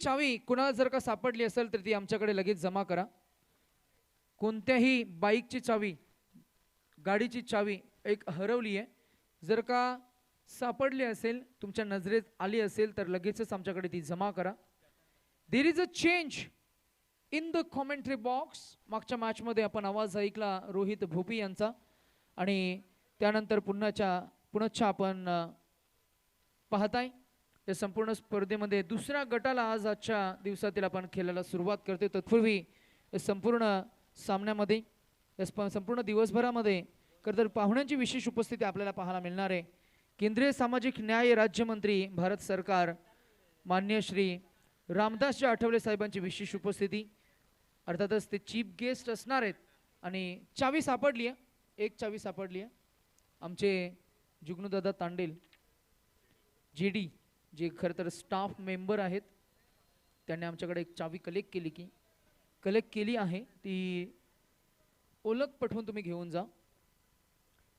चावी कुणाला जर का सापडली असेल तर ती आमच्याकडे लगेच जमा करा. कोणत्याही बाईकची चावी, गाडीची चावी एक हरवली आहे, जर का सापडली असेल, तुमच्या नजरेत आली असेल तर लगेचच आमच्याकडे ती जमा करा. There is a change in the commentary box. मागच्या मॅचमध्ये आपण आवाज ऐकला रोहित भोपी यांचा, आणि त्यानंतर पुन्हा आपण पाहताय या संपूर्ण स्पर्धेमध्ये दुसऱ्या गटाला आज आजच्या दिवसातील आपण खेळायला सुरुवात करते. तत्पूर्वी या संपूर्ण सामन्यामध्ये संपूर्ण दिवसभरामध्ये तर पाहुण्यांची विशेष उपस्थिती आपल्याला पाहायला मिळणार आहे. केंद्रीय सामाजिक न्याय राज्यमंत्री भारत सरकार मान्य श्री रामदासजी आठवले साहेबांची विशेष उपस्थिती, अर्थातच ते चीफ गेस्ट असणार आहेत. आणि चावी सापडली आहे, एक चावी सापडली आहे. आमचे जुगनूदादा तांडेल जेडी, जे खरं तर स्टाफ मेंबर आहेत, त्यांनी आमच्याकडे एक चावी कलेक्ट केली आहे. ती ओळख पटवून तुम्ही घेऊन जा.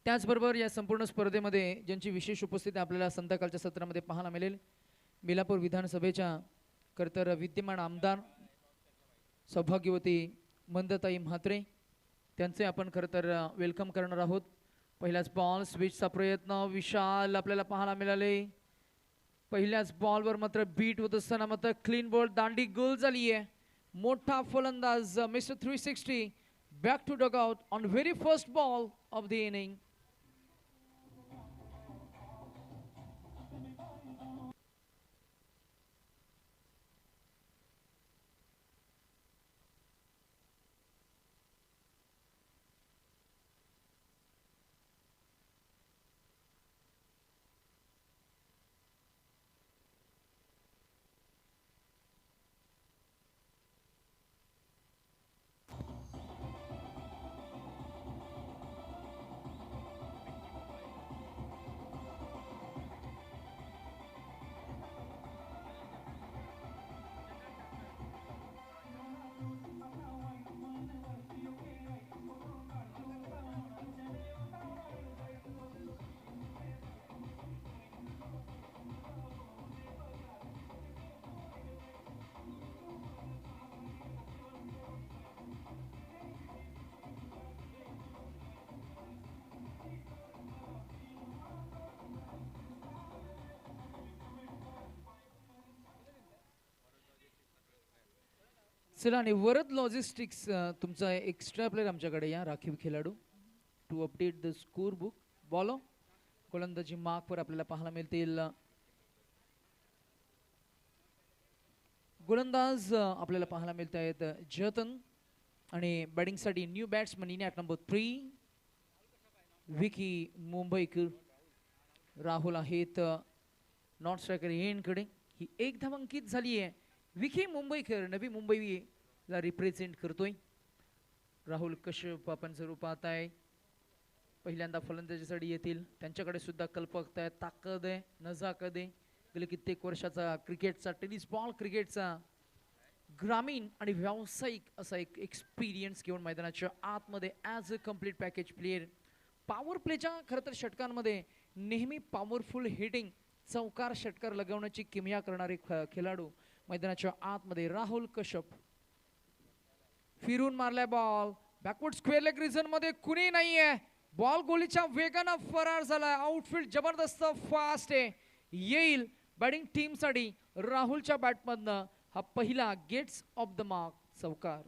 त्याचबरोबर या संपूर्ण स्पर्धेमध्ये ज्यांची विशेष उपस्थिती आपल्याला संध्याकाळच्या सत्रामध्ये पाहायला मिळेल, बेलापूर विधानसभेच्या खरं विद्यमान आमदार सौभाग्यवती मंदताई म्हात्रे, त्यांचे आपण खरं तर वेलकम करणार आहोत. पहिल्याच बॉल स्विचचा प्रयत्न विशाल आपल्याला पाहायला मिळाले. पहिल्याच बॉलवर मात्र बीट होत असताना मात्र क्लीन बॉल, दांडी गोल झाली आहे. मोठा फलंदाज mister 360 back to dug out on very first ball of the inning. चला, आणि वरद लॉजिस्टिक्स तुमचा एक्स्ट्रा प्लेयर आमच्याकडे या राखीव खेळाडू to update the score book. बॉलो गोलंदाजी मार्कवर आपल्याला पाहायला मिळतील. गोलंदाज आपल्याला पाहायला मिळत आहेत जतन, आणि बॅटिंगसाठी new batsman in at number 3 Vicky Mumbaikar. Rahul आहेत नॉट स्ट्रायकर एंडकडे. ही एक धावांकित झाली आहे. विकी मुंबईकर नवी मुंबईला रिप्रेझेंट करतोय. राहुल कश्यप आपण जरूर पाहताय, पहिल्यांदा फलंदाजीसाठी येतील. त्यांच्याकडे सुद्धा कल्पकता आहे, ताकद आहे, नजाकत आहे. गेले कित्येक वर्षाचा क्रिकेटचा, टेनिस बॉल क्रिकेटचा ग्रामीण आणि व्यावसायिक असा एक एक्सपिरियन्स घेऊन मैदानाच्या आतमध्ये as a complete package player. Power प्लेच्या खरं तर षटकांमध्ये नेहमी पॉवरफुल हिटिंग, चौकार षटकार लगवण्याची किमया करणारे खेळाडू मैदानाच्या आतमध्ये राहुल कश्यप. फिरून मारलाय ball, backward square leg region मध्ये कुणी नाहीये. बॉल गोलीच्या वेगानं फरार झालाय. आउटफील्ड जबरदस्त फास्ट आहे. येईल बॅटिंग टीमसाठी राहुलच्या बॅटमधनं हा पहिला गेट्स ऑफ द मार्क चौकार.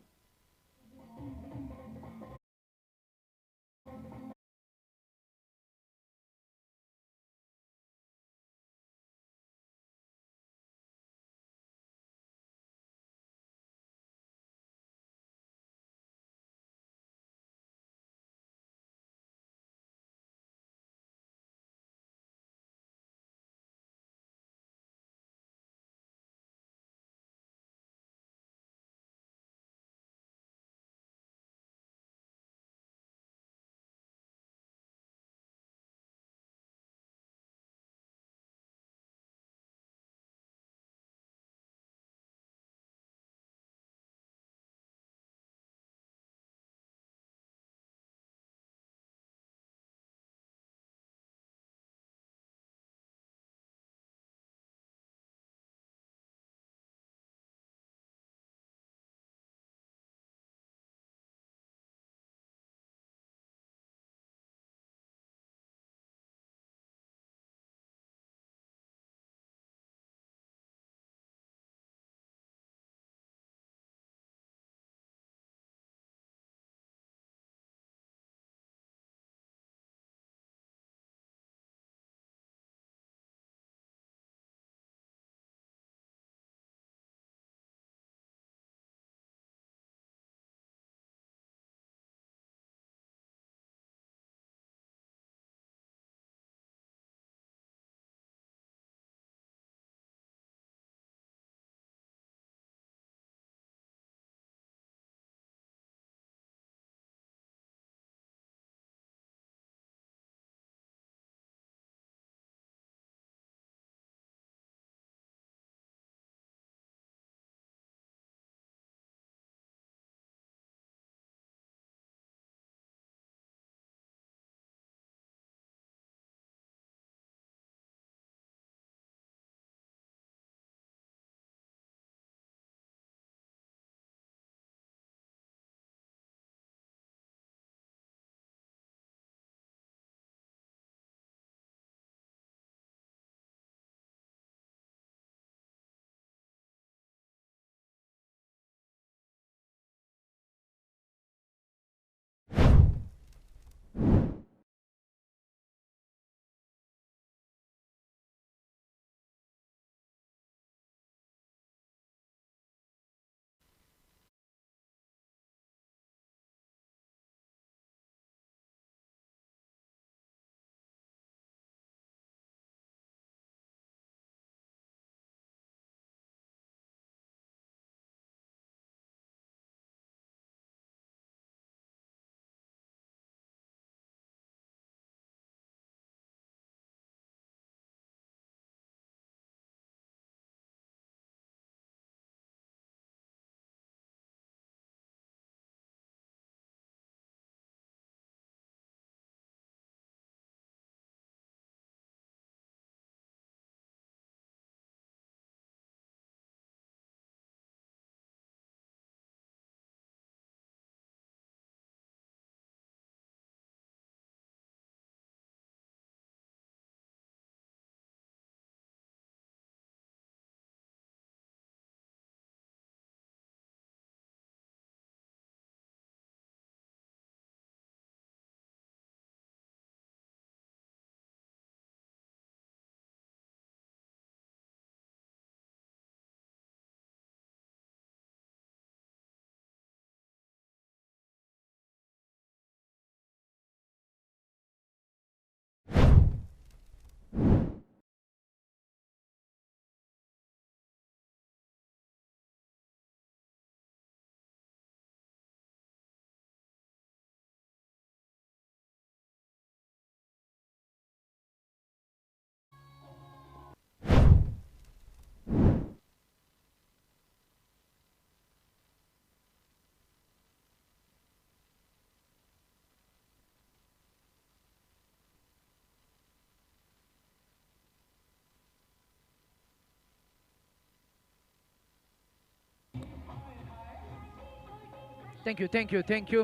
Thank you thank you thank you.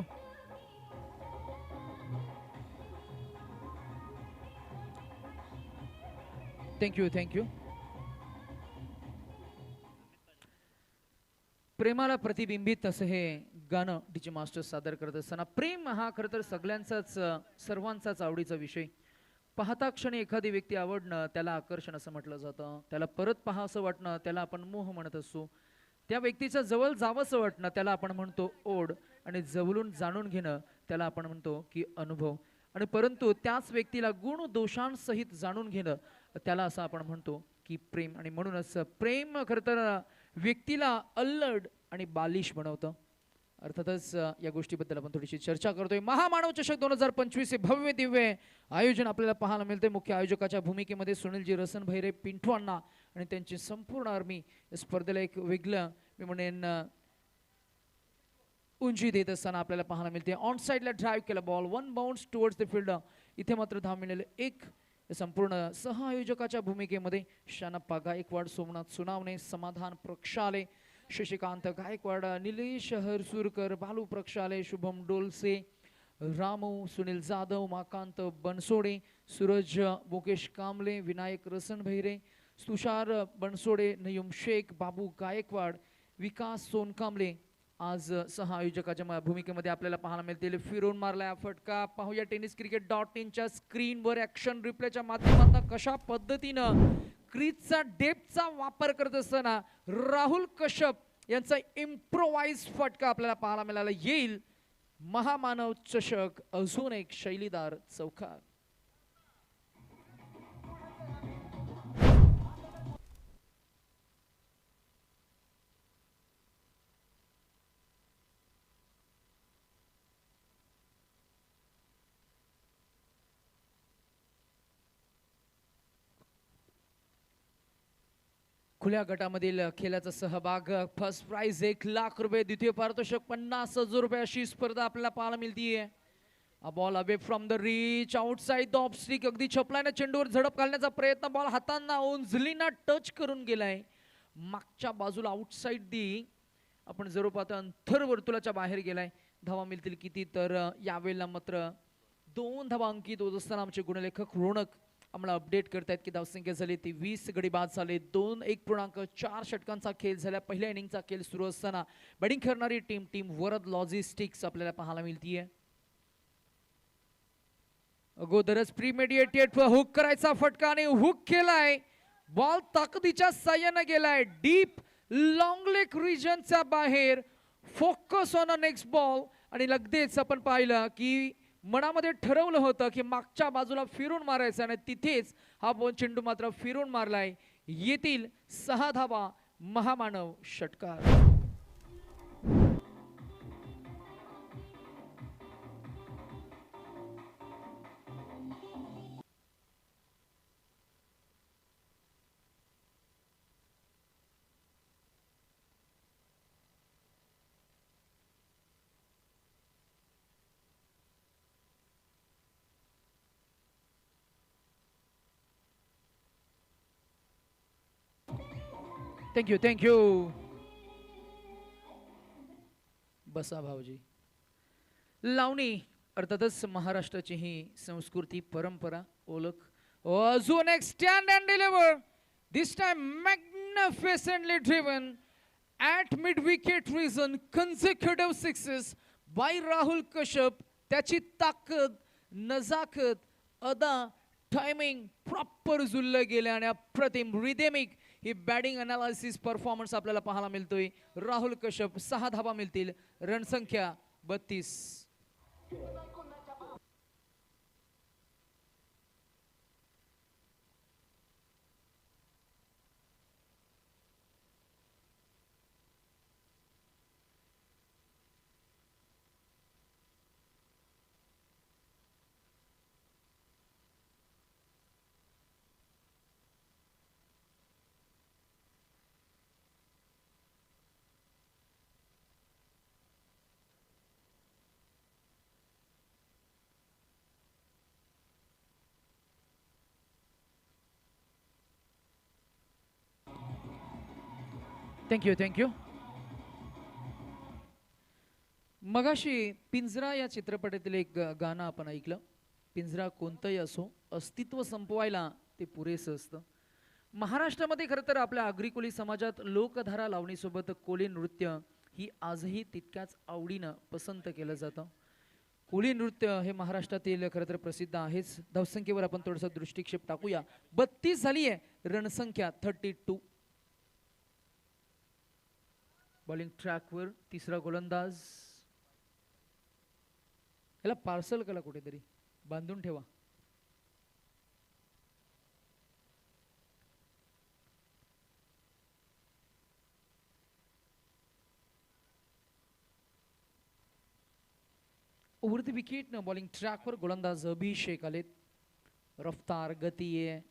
Thank you thank you. प्रेमाला प्रतिबिंबित असं हे गाणं डीजे मास्टर सादर करत असताना प्रेम हा खरं तर सगळ्यांचाच सर्वांचाच आवडीचा विषय. पाहता क्षणी एखादी व्यक्ती आवडणं त्याला आकर्षण असं म्हटलं जातं. त्याला परत पहा असं वाटणं त्याला आपण मोह म्हणत असतो. त्या व्यक्तीच्या जवळ जावंसं वाटणं त्याला आपण म्हणतो ओढ. आणि जवळून जाणून घेणं त्याला आपण म्हणतो की अनुभव. आणि परंतु त्याच व्यक्तीला गुण दोषांसहित जाणून घेणं त्याला असं आपण म्हणतो की प्रेम. आणि म्हणूनच प्रेम खरं तर व्यक्तीला अल्लड आणि बालिश बनवतं. अर्थातच या गोष्टीबद्दल आपण थोडीशी चर्चा करतोय. महामानव चषक 2025 हे भव्य दिव्य आयोजन आपल्याला पाहायला मिळते. मुख्य आयोजकाच्या भूमिकेमध्ये सुनीलजी रसन भैरे पिंटू अण्णा आणि त्यांची संपूर्ण आर्मी या स्पर्धेला एक वेगळं मी म्हणेन उंची देत असताना आपल्याला पाहायला मिळते. ऑन साईडला ड्राईव्ह केला ball, one bounds towards the field. इथे मात्र धाव मिळाले एक. संपूर्ण सहआयोजकाच्या भूमिकेमध्ये शानप्पा गायकवाड, सोमनाथ सुनावणे, समाधान प्रक्षाले, शशिकांत गायकवाड, निलेश हरसुरकर, बालू प्रक्षाले, शुभम डोलसे, रामू, सुनील जाधव, माकांत बनसोडे, सूरज मुकेश कांबळे, विनायक रसनभैरे, तुषार बनसोडे, नयुम शेख, बाबू गायकवाड, विकास सोनकांबळे आज सहआयोजकाच्या भूमिकेमध्ये आपल्याला पाहायला मिळतील. फिरून मारलाय फटका. पाहूया टेनिस क्रिकेट .in च्या स्क्रीनवर ॲक्शन रिप्लेच्या माध्यमातून कशा पद्धतीनं क्रीजचा डेप्थचा वापर करत असताना राहुल कश्यप यांचा इम्प्रोवाइज फटका आपल्याला पाहायला मिळाला. येईल महामानव चषक अजून एक शैलीदार चौकार. खुल्या गटामधील खेळाचा सहभाग, फर्स्ट प्राइज 1,00,000 रुपये, द्वितीय पारितोषिक 50,000 रुपये अशी स्पर्धा आपल्याला पाहायला मिळतीये. Ball away from the reach, outside the off stick. अगदी छपल्याने चेंडूवर झडप घालण्याचा प्रयत्न, बॉल हातांना उंजलीना टच करून गेलाय. मागच्या बाजूला आउटसाइड दी आपण जर पाहतो अंतर वर्तुळाच्या बाहेर गेलाय. धावा मिळतील किती तर यावेळेला मात्र 2 धावा अंकित होत असताना आमचे गुणलेखक रोणक आम्हाला अपडेट करतायत की धावसंख्या झाली ती 20 गडी बाद झाले. 1.4 षटकांचा खेळ झाला. पहिल्या इनिंगचा खेळ सुरू असताना बॅटिंग करणारी टीम वरद लॉजिस्टिक्स आपल्याला पाहायला मिळतीये. अगोदरच प्रीमेडिएटेड हुक करायचा फटका आणि हुक केलाय. बॉल ताकदीच्या साह्याने गेलाय डीप लॉंग लेग रिजनच्या बाहेर. Focus on a next ball. आणि लगेच आपण पाहिलं की मनामध्ये ठरवलं होतं की मागच्या बाजूला फिरून मारायचं आणि तिथेच हा बॉल चेंडू मात्र फिरून मारलाय. येतील 6 धावा. महामानव षटकार. थँक्यू. बसा भाऊजी. लावणी अर्थातच महाराष्ट्राची ही संस्कृती, परंपरा, ओळख. अजून एक stand and deliver. This time magnificently driven at mid wicket region. Consecutive sixes by Rahul Kashyap. त्याची ताकद, नजाकत, अदा, टायमिंग प्रॉपर जुळलं गेलं आणि अप्रतिम रिदेमिक ही बॅटिंग अनालिसिस परफॉर्मन्स आपल्याला पाहायला मिळतोय. राहुल कश्यप 6 धावा मिळतील. रणसंख्या 32. थँक्यू. मगाशी पिंजरा या चित्रपटातील एक गाणं आपण ऐकलं. पिंजरा कोणतंही असो, अस्तित्व संपवायला ते पुरेसं असतं. महाराष्ट्रामध्ये खरं तर आपल्या आगरी कोळी समाजात लोकधारा लावणीसोबत कोळी नृत्य ही आजही तितक्याच आवडीनं पसंत केलं जातं. कोळी नृत्य हे महाराष्ट्रातील खरं तर प्रसिद्ध आहेच. धावसंख्येवर आपण थोडासा दृष्टिक्षेप टाकूया. 32 झाली आहे रणसंख्या 32. बॉलिंग ट्रॅकवर तिसरा गोलंदाज. याला पार्सल करा कुठेतरी, बांधून ठेवा. ओव्हर द विकेट न बॉलिंग ट्रॅकवर गोलंदाज अभिषेक आलेत. रफ्तार, गती आहे,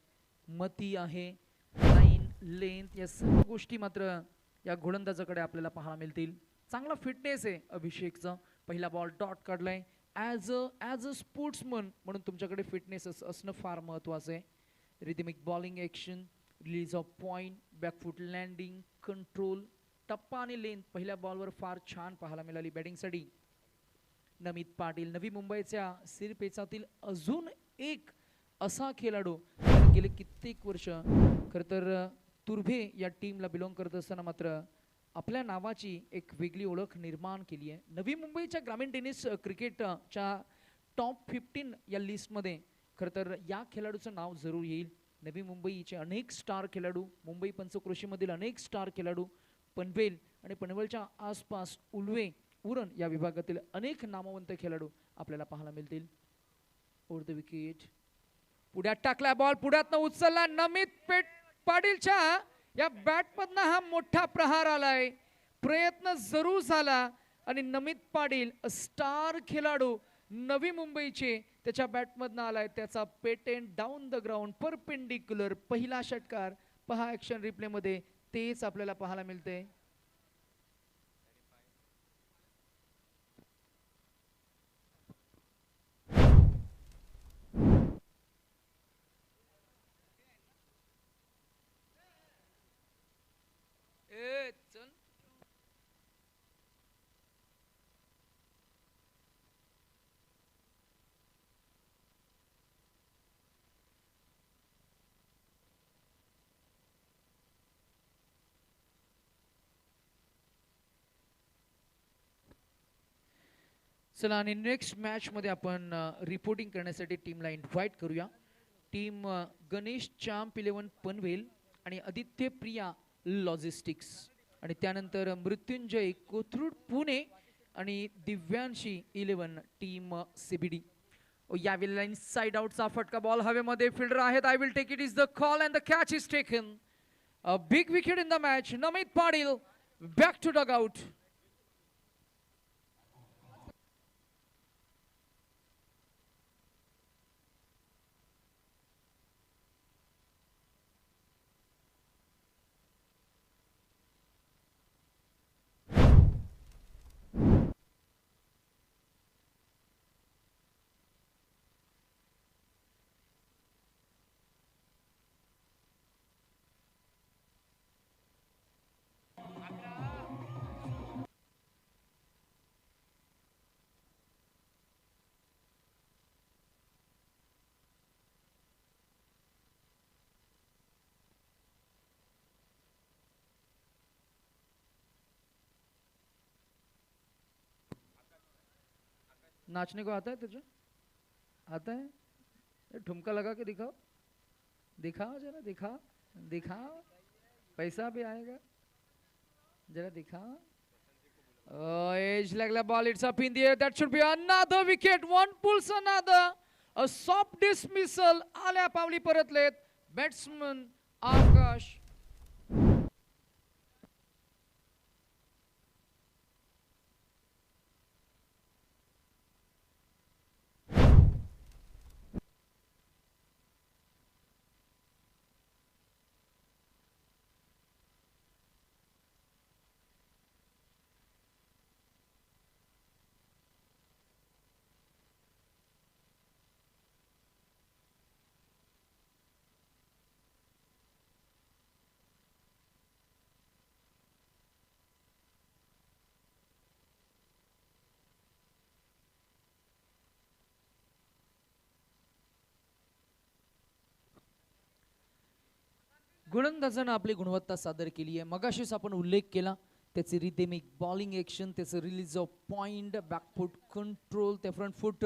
मती आहे, लाईन, लेंथ या सर्व गोष्टी मात्र या गोलंदाजाकडे आपल्याला पाहायला मिळतील. चांगला फिटनेस आहे अभिषेकचा. पहिला बॉल डॉट काढलाय. ॲज अ स्पोर्ट्समन म्हणून तुमच्याकडे फिटनेस असणं फार महत्त्वाचं आहे. Rhythmic bowling action, release of point, back foot landing, control, टप्पा आणि लेंथ पहिल्या बॉलवर फार छान पाहायला मिळाली बॅटिंगसाठी. नमित पाटील नवी मुंबईच्या सिरपेचातील अजून एक असा खेळाडू गेले कित्येक वर्ष खरं तर तुर्भे या टीमला बिलॉंग करत असताना मात्र आपल्या नावाची एक वेगळी ओळख निर्माण केली आहे. नवी मुंबईच्या ग्रामीण टेनिस क्रिकेटच्या टॉप 15 या लिस्टमध्ये खरं तर या खेळाडूचं नाव जरूर येईल. नवी मुंबईचे अनेक स्टार खेळाडू, मुंबई पंचक्रोशीमधील अनेक स्टार खेळाडू, पनवेल आणि पनवेलच्या आसपास उल्वे उरण या विभागातील अनेक नामवंत खेळाडू आपल्याला पाहायला मिळतील. ओव्हर द विकेट, पुढ्यात टाकला बॉल, पुढ्यातनं उचलला. नमित पाटीलच्या या बॅटमधनं हा मोठा प्रहार आलाय. प्रयत्न जरूर झाला आणि नमित पाटील स्टार खेळाडू नवी मुंबईचे त्याच्या बॅटमधनं आलाय. त्याचा patent down the ground perpendicular पहिला षटकार पहा ऍक्शन रिप्ले मध्ये तेच आपल्याला पाहायला मिळते. चला आणि नेक्स्ट मॅच मध्ये आपण रिपोर्टिंग करण्यासाठी टीमला इन्व्हाइट करूया. टीम गणेश चांप 11 पनवेल आणि आदित्य प्रिया लॉजिस्टिक्स आणि त्यानंतर मृत्युंजय कोथरूड पुणे आणि दिव्यांशी 11 टीम सीबीडी. यावेळेला इनसाइड आउटचा फटका बॉल हवेमध्ये. फिल्डर आहेत. I will take it is the call and the catch is taken. A big wicket in the match. Namit Patil back to dug out. नाचने को आता है तुझे? आता है? ठुमका लगा के दिखाओ, दिखाओ जरा, दिखाओ दिखाओ. पैसा भी आएगा. जरा दिखाओ. Oh, edge लागला ball. It's up in the air. That should be another wicket. One pulls another. A soft dismissal. आल्या पावली परतलेत बॅट्समन आकाश. गोलंदाजानं आपली गुणवत्ता सादर केली आहे. मगाशीच आपण उल्लेख केला त्याचे रिदमिक बॉलिंग ॲक्शन, त्याचं release of point, back foot control, त्या फ्रंट फूट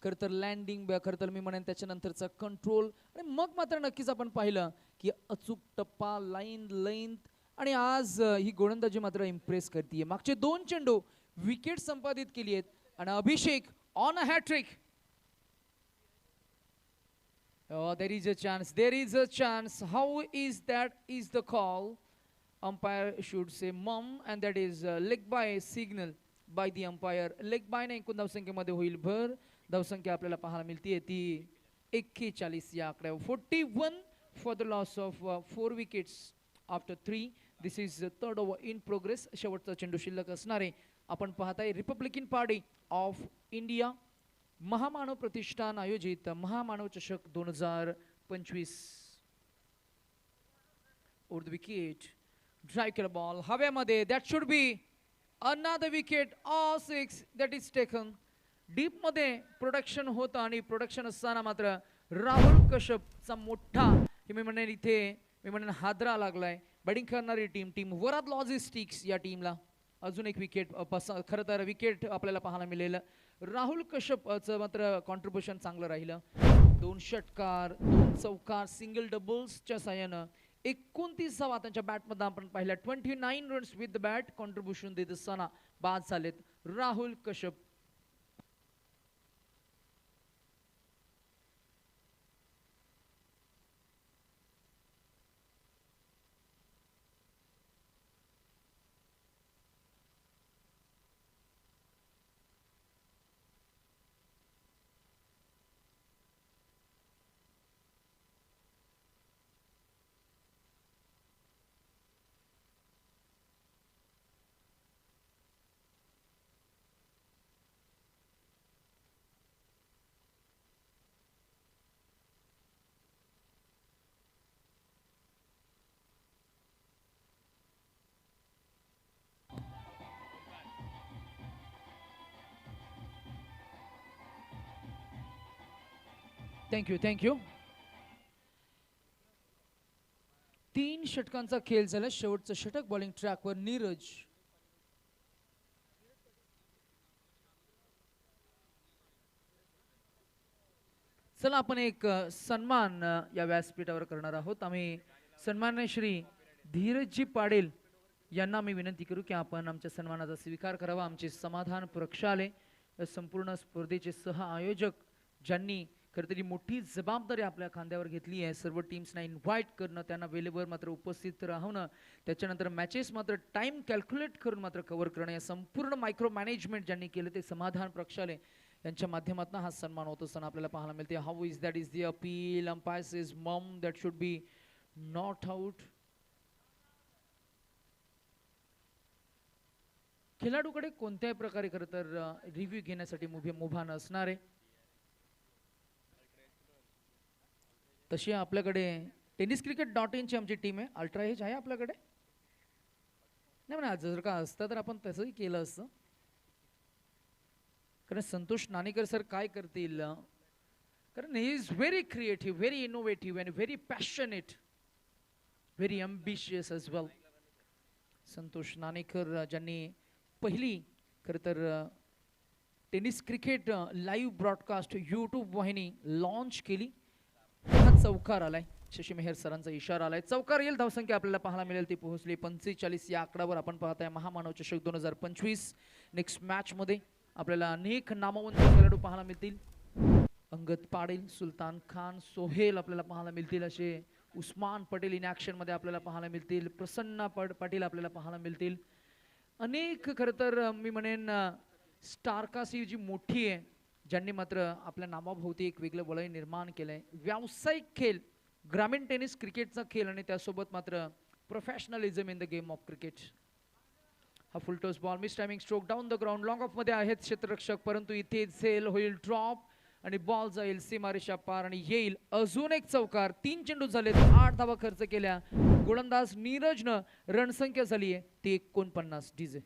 खरं तर लँडिंग, खरं तर मी म्हणेन त्याच्यानंतरचा कंट्रोल, आणि मग मात्र नक्कीच आपण पाहिलं की अचूक टप्पा, लाईन लेंथ, आणि आज ही गोलंदाजी मात्र इम्प्रेस करते. मागचे 2 चेंडू विकेट संपादित केली आहेत आणि Abhishek on a hat trick. Oh, there is a chance. There is a chance. How is that? Is the call? Umpire should say mum, and that is leg by signal by the umpire. Leg by ने एकूण धावसंख्येमध्ये होईल भर. धावसंख्या आपल्याला पाहायला मिळते ती 41 या आकड्यावर. 41 for the loss of 4 wickets after 3. This is the third over in progress. शेवटचा चेंडू शिल्लक असणारे आपण पाहताय रिपब्लिकन पार्टी ऑफ इंडिया महामानव प्रतिष्ठान आयोजित महामानव चषक 2025. ओव्हर द विकेट, ड्राइव्ह केला बॉल हवेमध्ये. That should be another wicket or 6 that is taken. Deep मध्ये प्रोडक्शन होतं आणि प्रोडक्शन असताना मात्र राहुल कश्यपचा मोठा मी म्हणेन इथे मी म्हणेन हादरा लागलाय. बॅटिंग करणारी टीम वराद लॉजिस्टिक्स या टीमला अजून एक विकेट खरं तर विकेट आपल्याला पाहायला मिळेल. राहुल कश्यपचं मात्र कॉन्ट्रीब्युशन चांगलं राहिलं. 2 षटकार, 2 चौकार, सिंगल डबल्सच्या साह्यानं 29 धावा त्यांच्या बॅटमध्ये आपण पाहिल्या. 29 runs with the bat contribution देत असताना बाद झालेत राहुल कश्यप. थँक्यू. 3 षटकांचा खेळ झाला. शेवटचं षटक बॉलिंग ट्रॅकवर नीरज. चला आपण एक सन्मान या व्यासपीठावर करणार आहोत. आम्ही सन्मान्य श्री धीरजजी पाडेल यांना मी विनंती करू की आपण आमच्या सन्मानाचा स्वीकार करावा. आमचे समाधान प्रक्षालय संपूर्ण स्पर्धेचे सह आयोजक ज्यांनी खरं तरी मोठी जबाबदारी आपल्या खांद्यावर घेतली आहे. सर्व टीम्सना इन्व्हाइट करणं, त्यांना वेळेवर मात्र उपस्थित राहणं, त्याच्यानंतर मॅचेस मात्र टाइम कॅल्क्युलेट करून मात्र कव्हर करणं, या संपूर्ण मायक्रो मॅनेजमेंट ज्यांनी केलं ते समाधान प्रक्षालय यांच्या माध्यमातून हा सन्मान होत असताना आपल्याला पाहायला मिळते. How is that is the appeal. Umpire says mum that should be not out. खेळाडूकडे कोणत्याही प्रकारे खरं तर रिव्ह्यू घेण्यासाठी मुभा नसणारे. तशी आपल्याकडे tenniscricket.in ची आमची टीम आहे. अल्ट्रा एज आहे आपल्याकडे. नाही म्हणा जर का असतं तर आपण तसंही केलं असतं. कारण संतोष नाणेकर सर काय करतील, कारण he is very creative, very innovative and very passionate, very ambitious as well. Santosh Nanekar ज्यांनी पहिली खरं तर tennis cricket live broadcast YouTube वाहिनी लॉन्च केली. हा चौकार आलाय. शशी मेहर सरांचा इशारा आलाय. चौकार येईल. धावसंख्या आपल्याला पाहायला मिळेल ती पोहोचली 45 या आकड्यावर. आपण पाहताय महामानव चषक 2025. नेक्स्ट मॅच मध्ये आपल्याला अनेक नामवंत खेळाडू पाहायला मिळतील. अंगद पाटील, सुलतान खान, सोहेल आपल्याला पाहायला मिळतील. असे उस्मान पटेल इन ॲक्शन मध्ये आपल्याला पाहायला मिळतील. प्रसन्न पाटील आपल्याला पाहायला मिळतील. अनेक खरं तर मी म्हणेन स्टारकास्ट जी मोठी आहे ज्यांनी मात्र आपल्या नामाभोवती एक वेगळं वलय निर्माण केलंय. व्यावसायिक खेळ, ग्रामीण टेनिस क्रिकेटचा खेळ आणि त्यासोबत मात्र professionalism in the game of cricket. हा full toss ball miss timing stroke down the ground. Long off मध्ये आहेत क्षेत्ररक्षक, परंतु इथे झेल होईल ड्रॉप आणि बॉल जाईल सीमारेषा पार आणि येईल अजून एक चौकार. 3 चेंडू झालेत, 8 धावा खर्च केल्या. गोलंदाज नीरजनं रणसंख्या झाली आहे ती 49. डीजे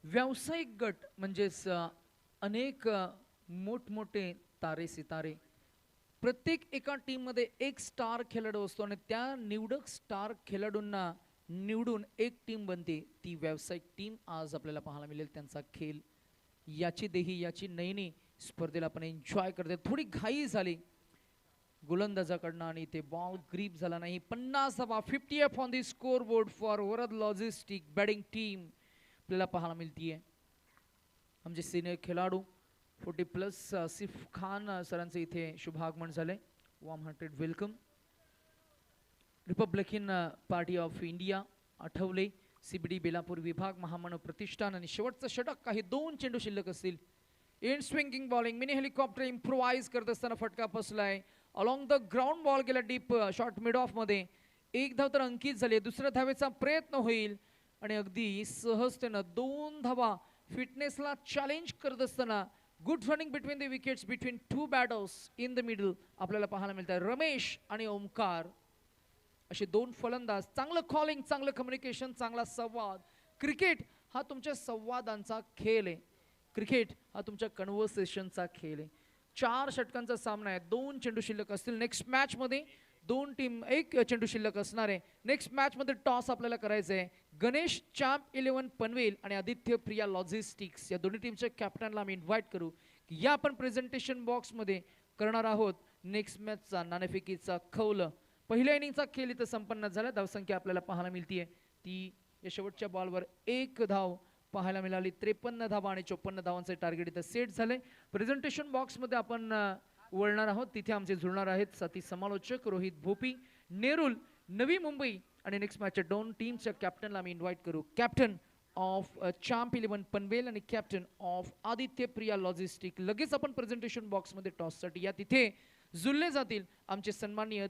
व्यावसायिक गट म्हणजेच अनेक मोठमोठे तारे सितारे, प्रत्येक एका टीममध्ये एक स्टार खेळाडू असतो आणि त्या निवडक स्टार खेळाडूंना निवडून एक टीम बनते. ती व्यावसायिक टीम आज आपल्याला पाहायला मिळेल. त्यांचा खेळ याची देही याची नयनी स्पर्धेला आपण एन्जॉय करते. थोडी घाई झाली गोलंदाजाकडनं आणि ते बॉल ग्रीप झाला नाही. 50 धावा 50 on the score board for Varad logistic batting team आपल्याला पाहायला मिळतीये. आमचे सिनियर खेळाडू 40+ आसिफ खान सरांचे इथे शुभागमन झाले. Warm hearted welcome. Republican party of India Athawale, CBD Belapur विभाग, महामानव प्रतिष्ठान आणि शेवटचं षटक. काही 2 चेंडू शिल्लक असतील. In swinging bowling mini helicopter improvise करत असताना फटका बसलाय. अलॉंग द ग्राउंड बॉल गेला डीप शॉर्ट मिड ऑफ मध्ये. 1 धाव तर अंकित झाली. दुसऱ्या धावेचा प्रयत्न होईल आणि अगदी सहजतेनं 2 धावा फिटनेसला चॅलेंज करत असताना good running between the wickets between 2 batters in the middle आपल्याला पाहायला मिळतात. रमेश आणि ओमकार असे 2 फलंदाज. चांगलं कॉलिंग, चांगलं कम्युनिकेशन, चांगला संवाद. क्रिकेट हा तुमच्या संवादांचा खेळ आहे. क्रिकेट हा तुमच्या कन्व्हर्सेशनचा खेळ आहे. 4 षटकांचा सामना आहे. 2 चेंडू शिल्लक असतील. नेक्स्ट मॅच मध्ये 2 टीम 1 चेंडू शिल्लक असणार आहे. नेक्स्ट मॅच मध्ये टॉस आपल्याला करायचं आहे. गणेश चॅम्प 11 पनवेल आणि आदित्य प्रिया लॉजिस्टिक्स या दोन्ही टीमच्या कॅप्टनला आम्ही इन्व्हाइट करू की या आपण प्रेझेंटेशन बॉक्स मध्ये करणार आहोत नेक्स्ट मॅचचा नाणेफेकीचा खौल. पहिल्या इनिंगचा खेळ इथं संपन्न झाला. धावसंख्या आपल्याला पाहायला मिळतीये ती या शेवटच्या बॉलवर 1 धाव पाहायला मिळाली. 53 धावा आणि 54 धावांचे टार्गेट इथं सेट झाले. प्रेझेंटेशन बॉक्समध्ये आपण वळणार आहोत. तिथे आमचे जुळणार आहेत साथी समालोचक रोहित भोपी, नेरुल, नवी मुंबई आणि नेक्स्ट मॅचच्या 2 टीमच्या कॅप्टनला आम्ही इन्व्हाइट करू. कॅप्टन ऑफ चॅम्प 11 पनवेल आणि captain of Aditya Priya logistic. लगेच आपण प्रेझेंटेशन बॉक्समध्ये टॉससाठी या तिथे जुळले जातील आमचे सन्माननीय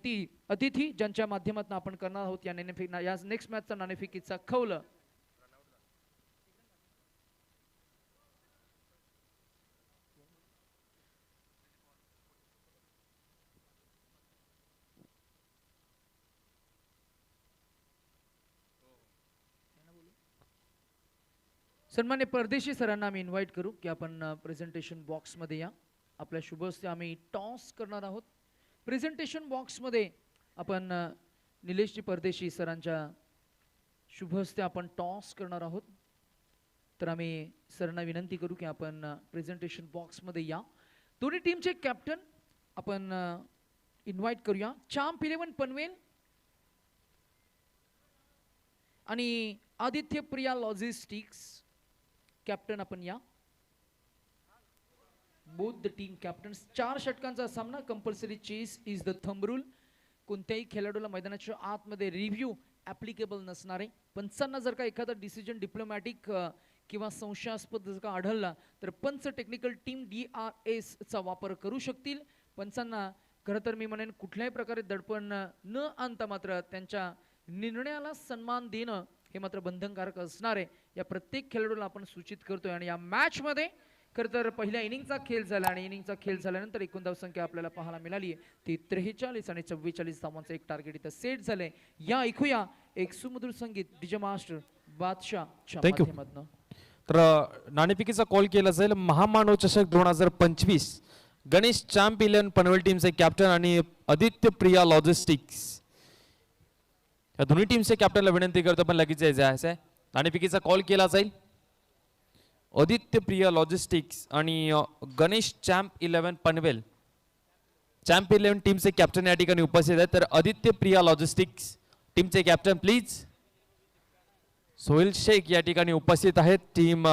अतिथी ज्यांच्या माध्यमातून आपण करणार आहोत या नेक्स्ट मॅचचा नाणेफेकीचा खौल. सन्मान्य परदेशी सरांना आम्ही इन्व्हाइट करू की आपण प्रेझेंटेशन बॉक्समध्ये या. आपल्या शुभ हस्ते आम्ही टॉस करणार आहोत. प्रेझेंटेशन बॉक्समध्ये आपण निलेशजी परदेशी सरांच्या शुभ हस्ते आपण टॉस करणार आहोत. तर आम्ही सरांना विनंती करू की आपण प्रेझेंटेशन बॉक्समध्ये या. दोन्ही टीमचे कॅप्टन आपण इन्व्हाइट करूया. चॅम्प 11 पनवेल आणि आदित्य प्रिया लॉजिस्टिक्स कॅप्टन आपण या. Both the team captains. 4 षटकांचा सामना. Compulsory chess is the thumb rule. कोणत्याही खेळाडूला मैदानाच्या आतमध्ये रिव्ह्यू ॲप्लिकेबल नसणार आहे. पंचांना जर का एखादा डिसिजन डिप्लोमॅटिक किंवा संशयास्पद जर का आढळला तर पंच टेक्निकल टीम DRS चा वापर करू शकतील. पंचांना खरं तर मी म्हणेन कुठल्याही प्रकारे दडपण न आणता मात्र त्यांच्या निर्णयाला सन्मान देणं हे मात्र बंधनकारक असणार आहे. या प्रत्येक खेळाडूला आपण सूचित करतोय. आणि या मॅच मध्ये खरं तर पहिल्या इनिंगचा खेळ झाला आणि इनिंगचा खेळ झाल्यानंतर एकूण धावसंख्या आपल्याला पाहायला मिळाली आहे ती 43 आणि 44 धावांचं एक टार्गेट इथं सेट झालंय. या ऐकूया एक सुमधुर संगीत डीजे मास्टर बादशाहच्या माध्यमातून. तर नाणेफेकीचा कॉल केला जाईल. महामानव चषक 2025 गणेश चॅम्प 11 पनवेल टीमचे कॅप्टन आणि आदित्य प्रिया लॉजिस्टिक्स या दोन्ही टीमचे कॅप्टनला विनंती करतो पण लगेच जायचं आहे. नाणेफेकीचा कॉल केला जाईल. आदित्य प्रिया लॉजिस्टिक्स आणि गणेश चॅम्प 11 पनवेल. चॅम्प 11 टीमचे कॅप्टन या ठिकाणी उपस्थित आहेत. तर आदित्य प्रिया लॉजिस्टिक्स टीमचे कॅप्टन प्लीज. सोहेल शेख या ठिकाणी उपस्थित आहेत. टीम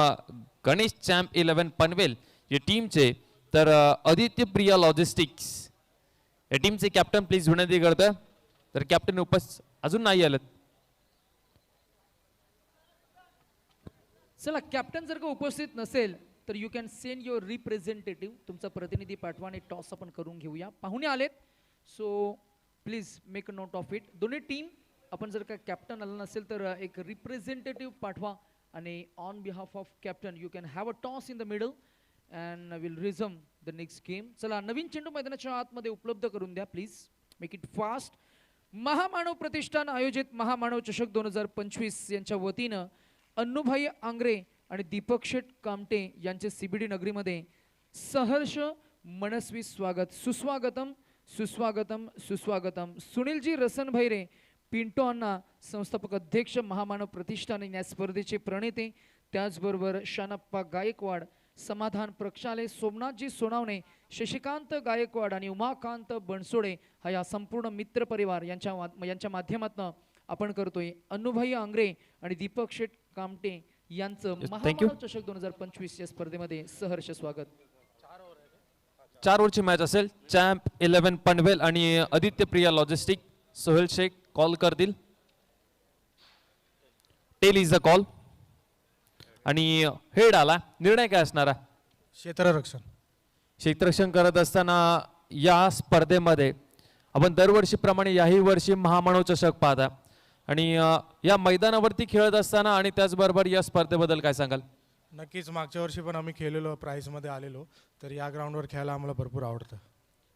गणेश चॅम्प 11 पनवेल या टीमचे. तर आदित्य प्रिया लॉजिस्टिक्स या टीमचे कॅप्टन प्लीज विनंती करतोय. तर कॅप्टन अजून नाही आलेत. चला कॅप्टन जर का उपस्थित नसेल तर you can send your representative. तुमचा प्रतिनिधी पाठवा आणि टॉस आपण करून घेऊया. पाहुणे आलेत so please make a note of it. दोन्ही टीम आपण जर का कॅप्टन आला नसेल तर एक रिप्रेझेंटेटिव्ह पाठवा आणि on behalf of captain you can have a toss in the middle and will resume the next game. चला नवीन चेंडू मैदानाच्या आतमध्ये उपलब्ध करून द्या प्लीज. Make it fast. महामानव प्रतिष्ठान आयोजित महामानव चषक 2025 यांच्या वतीनं अन्नूभाई आंग्रे आणि दीपक शेठ कामटे यांचे सीबीडी नगरीमध्ये सहर्ष मनस्वी स्वागत. सुस्वागतम सुस्वागतम सुस्वागतम. सुनीलजी रसन भैरे पिंटो अण्णा संस्थापक अध्यक्ष महामानव प्रतिष्ठान या स्पर्धेचे प्रणेते, त्याचबरोबर शानप्पा गायकवाड, समाधान प्रक्षाले, सोमनाथजी सोनावणे, शशिकांत गायकवाड आणि उमाकांत बनसोडे हा या संपूर्ण मित्र परिवार यांच्या माध्यमातून आपण करतोय. अनुभई आंग्रे आणि दीपक शेठ कामटे यांचं महामानव चषक 2025 या स्पर्धेमध्ये सहर्ष स्वागत. 4 ओव्हरची मॅच असेल. चॅम्प 11 पनवेल आणि आदित्य प्रिया लॉजिस्टिक. सोहेल शेख कॉल करतील. टेल इज द कॉल आणि हेड आला. निर्णय काय असणार? क्षेत्ररक्षण. क्षेत्ररक्षण करत असताना या स्पर्धेमध्ये आपण दरवर्षीप्रमाणे याही वर्षी महामानव चषक पाहता आणि या मैदानावरती खेळत असताना आणि त्याचबरोबर या स्पर्धेबद्दल काय सांगाल? नक्कीच मागच्या वर्षी पण आम्ही खेळलेलो, प्राईजमध्ये आलेलो, तर या ग्राउंडवर खेळायला आम्हाला भरपूर आवडतं.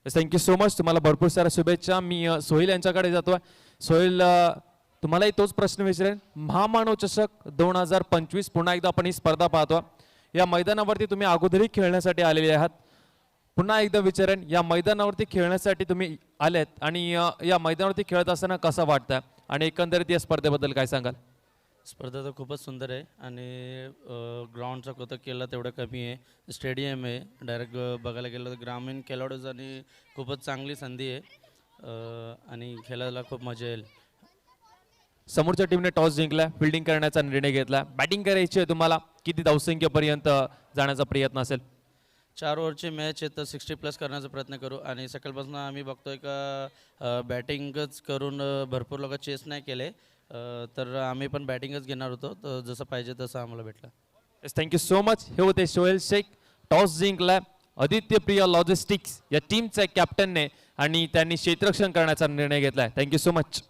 Thank you so much. तुम्हाला भरपूर साऱ्या शुभेच्छा. मी सोहेल यांच्याकडे जातोय. सोहेल, तुम्हालाही तोच प्रश्न विचारेन. महामानव चषक 2025 पुन्हा एकदा आपण ही स्पर्धा पाहतो. या मैदानावरती तुम्ही अगोदरही खेळण्यासाठी आलेले आहात. पुन्हा एकदा विचारेन, या मैदानावरती खेळण्यासाठी तुम्ही आलेत आणि या मैदानावरती खेळत असताना कसं वाटतं आणि एकंदरीत या स्पर्धेबद्दल काय सांगाल? स्पर्धा तर खूपच सुंदर आहे आणि ग्राउंडचं कौतुक केलं तेवढं कमी आहे. स्टेडियम आहे, डायरेक्ट बघायला गेलं तर ग्रामीण खेळाडूंसाठी खूपच चांगली संधी आहे आणि खेळायला खूप मजा येईल. समोरच्या टीमने टॉस जिंकला, फिल्डिंग करण्याचा निर्णय घेतला. बॅटिंग करायची आहे तुम्हाला. किती धावसंख्येपर्यंत जाण्याचा प्रयत्न असेल? 4 ओव्हरची मॅच आहे तर 60+ करण्याचा प्रयत्न करू आणि सकाळपासून आम्ही बघतोय का बॅटिंगच करून भरपूर लोक चेस नाही केले, तर आम्ही पण बॅटिंगच घेणार होतो, तर जसं पाहिजे तसं आम्हाला भेटलं. Thank you so much. हे होते सोहेल शेख. टॉस जिंकला आदित्य प्रिया लॉजिस्टिक्स या टीमच्या कॅप्टनने आणि त्यांनी क्षेत्ररक्षण करण्याचा निर्णय घेतलाय. Thank you so much.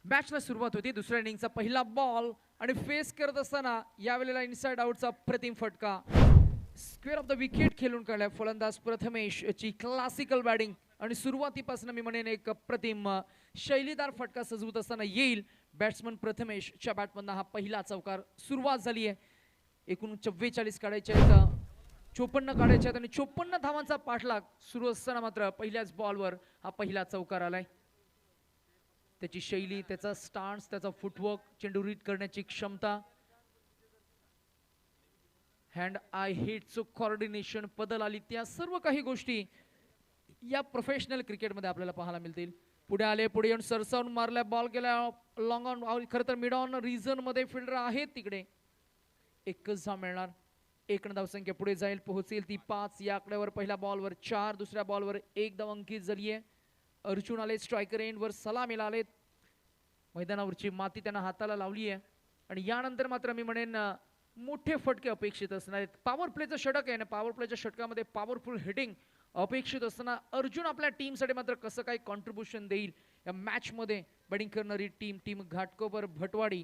मॅचला सुरुवात होती. दुसऱ्या इनिंगचा पहिला बॉल आणि फेस करत असताना यावेळेला इनसाइड आउटचा प्रतिम फटका. स्क्वेअर ऑफ द विकेट खेळून काढलाय फलंदाज प्रथमेश ची क्लासिकल बॅटिंग आणि सुरुवातीपासून मी म्हणेन एक प्रतिम शैलीदार फटका सजवत असताना येईल. बॅट्समन प्रथमेशच्या बॅटमधून हा पहिला चौकार सुरुवात झाली आहे. एकूण 44 काढायचे आहेत, 54 काढायचे आहेत आणि 54 धावांचा पाठलाग सुरू असताना मात्र पहिल्याच बॉलवर हा पहिला चौकार आलाय. त्याची शैली, त्याचा स्टान्स, त्याचा फुटवर्क, चेंडू रीड करण्याची क्षमता, हँड आय हिटचं कोऑर्डिनेशन, पदल आली, त्या सर्व काही गोष्टी या प्रोफेशनल क्रिकेटमध्ये आपल्याला पाहायला मिळतील. पुढे आले, पुढे येऊन सरसावून मारल्या, बॉल गेला लॉंग ऑन. खरं तर मिड ऑन रिझन मध्ये फिल्डर आहेत तिकडे. एकच धाव मिळणार. 1 धावसंख्या पुढे जाईल, पोहोचेल ती 5. या आकड्यावर पहिल्या बॉलवर 4, दुसऱ्या बॉलवर 1 धाव अंकित झाली आहे. अर्जुन आले, स्ट्रायकर एंडवर सलामीला आलेत. मैदानावरची माती त्यांना हाताला लावली आहे आणि यानंतर मात्र मी म्हणेन मोठे फटके अपेक्षित असणार आहेत. पॉवर प्लेचं षटक आहे ना, पॉवर प्लेच्या षटकामध्ये पॉवरफुल हिटिंग अपेक्षित असताना अर्जुन आपल्या टीमसाठी मात्र कसं काय कॉन्ट्रीब्युशन देईल या मॅचमध्ये. बॅटिंग करणारी टीम घाटकोपर भटवाडी.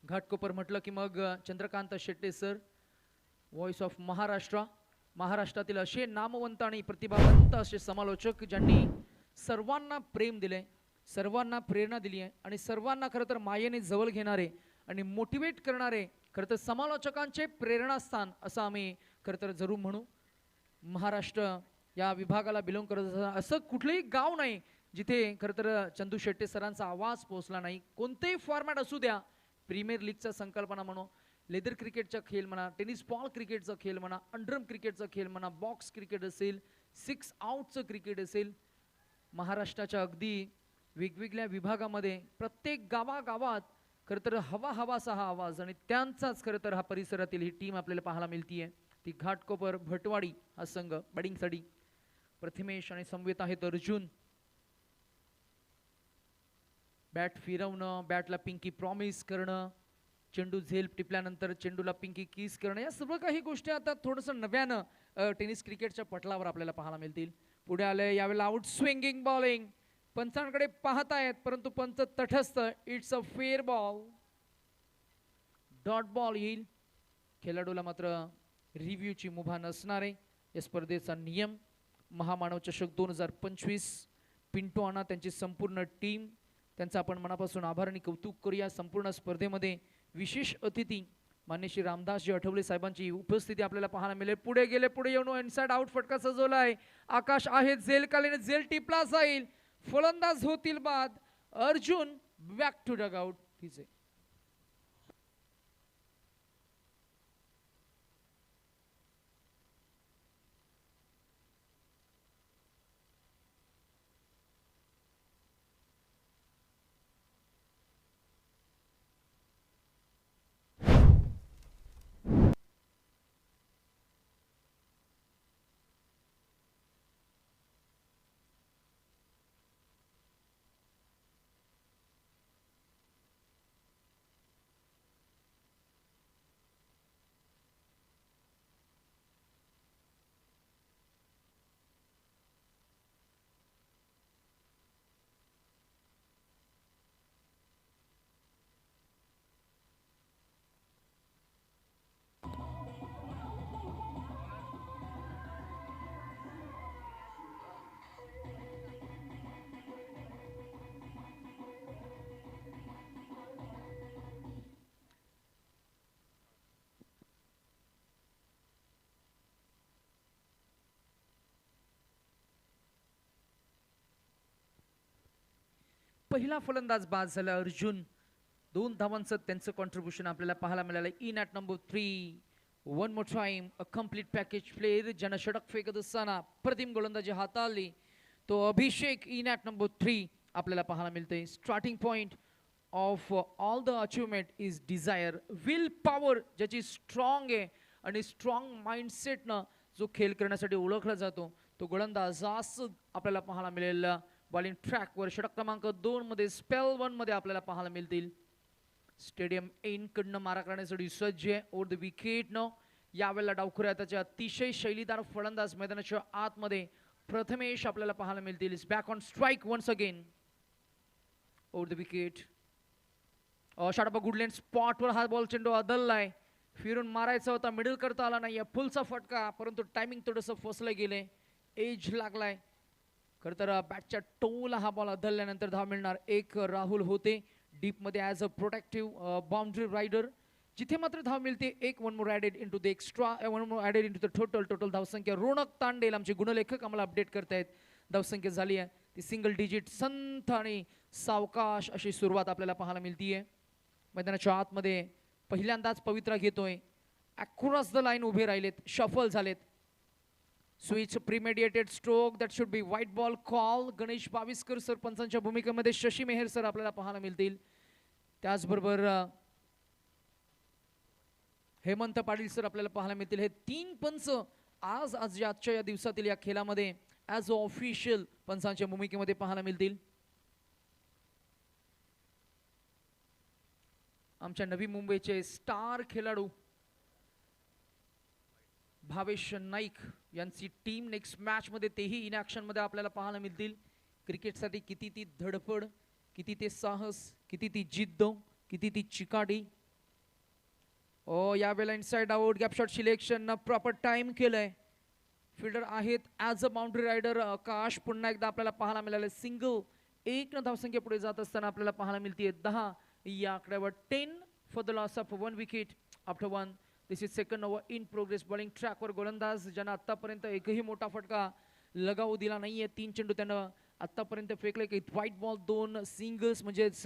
घाटकोपर म्हटलं की मग Chandrakant Shette sir, voice of Maharashtra. महाराष्ट्रातील असे नामवंत आणि प्रतिभावंत असे समालोचक ज्यांनी सर्वांना प्रेम दिले, सर्वांना प्रेरणा दिली आहे आणि सर्वांना खरं तर मायेने जवळ घेणारे आणि मोटिवेट करणारे खरं तर समालोचकांचे प्रेरणास्थान असं आम्ही खरं तर जरूर म्हणू. महाराष्ट्र या विभागाला बिलॉंग करत असताना असं कुठलंही गाव नाही जिथे खरं तर चंदू शेट्टे सरांचा आवाज पोहोचला नाही. कोणतेही फॉर्मॅट असू द्या, प्रीमियर लीगचा संकल्पना म्हणू, लेदर क्रिकेटचा खेळ म्हणा, टेनिस बॉल क्रिकेटचा खेळ म्हणा, अंडरम क्रिकेटचा खेळ म्हणा, बॉक्स क्रिकेट असेल, 6 आउटचं क्रिकेट असेल, महाराष्ट्राच्या अगदी वेगवेगळ्या विभागामध्ये प्रत्येक गावागावात खरं तर हवासा हा आवाज आणि त्यांचाच खरं तर हा परिसरातील ही टीम आपल्याला पाहायला मिळतीये. ती घाटकोपर भटवाडी हा संघ. बॅटिंगसाठी प्रथमेश आणि समवेत आहेत अर्जुन. बॅट फिरवणं, बॅटला पिंकी प्रॉमिस करणं, चेंडू झेल टिपल्यानंतर चेंडूला पिंकी किस करणं, या सर्व काही गोष्टी आता थोडंसं नव्यानं टेनिस क्रिकेटच्या पटलावर आपल्याला पाहायला मिळतील. पुढे आले यावेळेला आउट स्विंगिंग बॉलिंग. पंचांकडे पाहतायत परंतु पंच तटस्थ. It's a fair ball. Dot ball येईल. खेळाडूला मात्र रिव्ह्यूची मुभा नसणार आहे. या स्पर्धेचा नियम महामानव चषक 2025. पिंटो आणा त्यांची संपूर्ण टीम त्यांचा आपण मनापासून आभार आणि कौतुक करूया. संपूर्ण स्पर्धेमध्ये विशेष अतिथी मान्य श्री रामदासजी आठवले साहेबांची उपस्थिती आपल्याला पाहायला मिळेल. पुढे गेले, पुढे येऊन इनसाइड आउट फटका सजवलाय. आकाश आहे झेल कालीने, झेल टिपला जाईल. फलंदाज होतील बाद. Arjun back to dug out. तिचे पहिला फलंदाज बाद झाला अर्जुन. 2 धावांचं त्यांचं कॉन्ट्रीब्युशन आपल्याला पाहायला मिळालं. In at number 3. One more time a complete package player ज्यानं षटक फेकत असताना प्रथम गोलंदाजी हाताळली तो अभिषेक. इन ॲट नंबर 3 आपल्याला पाहायला मिळते. Starting point of all the achievement is desire. Will power ज्याची स्ट्रॉंग आहे आणि स्ट्रॉंग माइंडसेटनं जो खेळ करण्यासाठी ओळखला जातो तो गोलंदाज असं आपल्याला पाहायला मिळेल. बॉलिंग ट्रॅकवर षटक क्रमांक 2 मध्ये स्पेल 1 मध्ये आपल्याला पाहायला मिळतील. स्टेडियम एन कडनं मारा करण्यासाठी सज्ज आहे. ओव्हर द विकेट न यावेळेला डावखुऱ्या त्याचे अतिशय शैलीदार फलंदाज मैदानाच्या आतमध्ये प्रथमेश आपल्याला पाहायला मिळतील. Is back on strike once again. Over the wicket. शाडबा गुडलँड स्पॉटवर हा बॉल चेंडू अदललाय. फिरून मारायचा होता, मिडल करता आला नाही. फुलचा फटका परंतु टायमिंग थोडंसं फसलं गेले. एज लागलाय. खरं तर बॅटच्या टोला हा बॉल अदलल्यानंतर धाव मिळणार. एक राहुल होते डीप मध्ये as a protective boundary rider. जिथे मात्र धाव मिळते एक. One more added into the extra, one more added into the total धावसंख्या. रोनक तांडेल आमचे गुणलेखक आम्हाला अपडेट करतायत. धावसंख्या झाली आहे ती सिंगल डिजिट. संथ आणि सावकाश अशी सुरुवात आपल्याला पाहायला मिळतीये. मैदानाच्या आतमध्ये पहिल्यांदाच पवित्रा घेतोय. अक्रॉस द लाईन उभे राहिलेत, शफल झालेत. Switch premeditated stroke that should be white ball call. Ganesh Baviskar सरपंचांच्या भूमिकेमध्ये शशी मेहर सर आपल्याला पाहायला मिळतील. त्याचबरोबर हेमंत पाटील सर आपल्याला पाहायला मिळतील. हे 3 पंच आजच्या या दिवसातील या खेळामध्ये ॲज अ ऑफिशियल पंचांच्या भूमिकेमध्ये पाहायला मिळतील. आमच्या नवी मुंबईचे स्टार खेळाडू भावेश नाईक यांची टीम नेक्स्ट मॅच मध्ये तेही इन ॲक्शन मध्ये आपल्याला पाहायला मिळतील. क्रिकेटसाठी किती ती धडपड, किती ते साहस, किती ती जिद्द, किती ती चिकाटी. यावेळेला inside out gap shot selection proper time केलंय. फिल्डर आहेत ॲज अ बाउंड्री रायडर आकाश. पुन्हा एकदा आपल्याला पाहायला मिळालं सिंगल. 1 धावसंख्या पुढे जात असताना आपल्याला पाहायला मिळते 10 या आकड्यावर. 10 for the loss of 1 wicket after 1. This is second over in progress. Bowling ट्रॅकवर गोलंदाज ज्यांना आतापर्यंत एकही मोठा फटका लगावू दिला नाहीये. 3 चेंडू त्यानं आतापर्यंत फेकले की व्हाईट बॉल 2 सिंगल्स म्हणजेच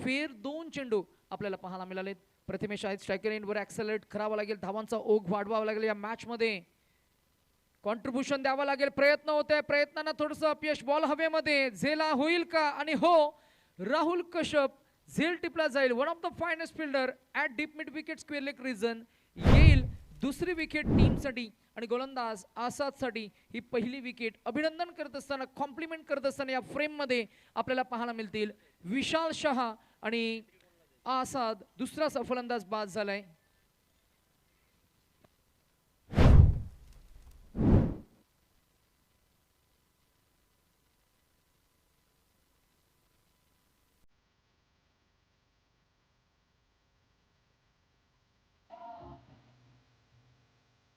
फेअर 2 चेंडू आपल्याला पाहायला मिळालेत. प्रथमेश आहेत स्ट्रायकर एंडवर ॲक्सेलरेट करावा लागेल. धावांचा ओघ वाढवावा लागेल. या मॅच मध्ये कॉन्ट्रीब्युशन द्यावं लागेल. प्रयत्न होत आहे, प्रयत्नांना थोडंसं अपयश. बॉल हवेमध्ये झेला होईल का? आणि हो, राहुल कश्यप झेल टिपला जाईल. One of the finest fielder at deep mid wicket square leg region येईल. दुसरी विकेट टीमसाठी आणि गोलंदाज आसादसाठी ही पहिली विकेट. अभिनंदन करत असताना, कॉम्प्लिमेंट करत असताना या फ्रेम मध्ये आपल्याला पाहायला मिळतील विशाल शहा आणि आसाद. दुसरा फलंदाज बाद झालाय.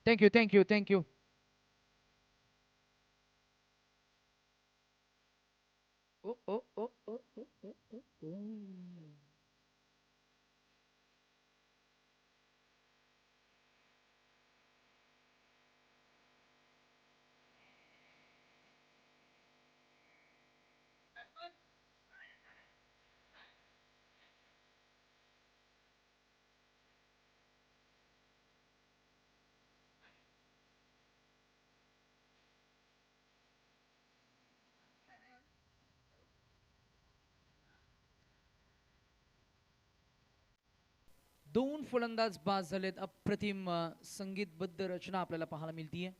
Thank you thank you thank you. ओ ओ ओ ओ ओ ओ ओ ओ. दोन फलंदाज बाद झालेत. अप्रतिम संगीतबद्ध रचना आपल्याला पाहायला मिळतीये.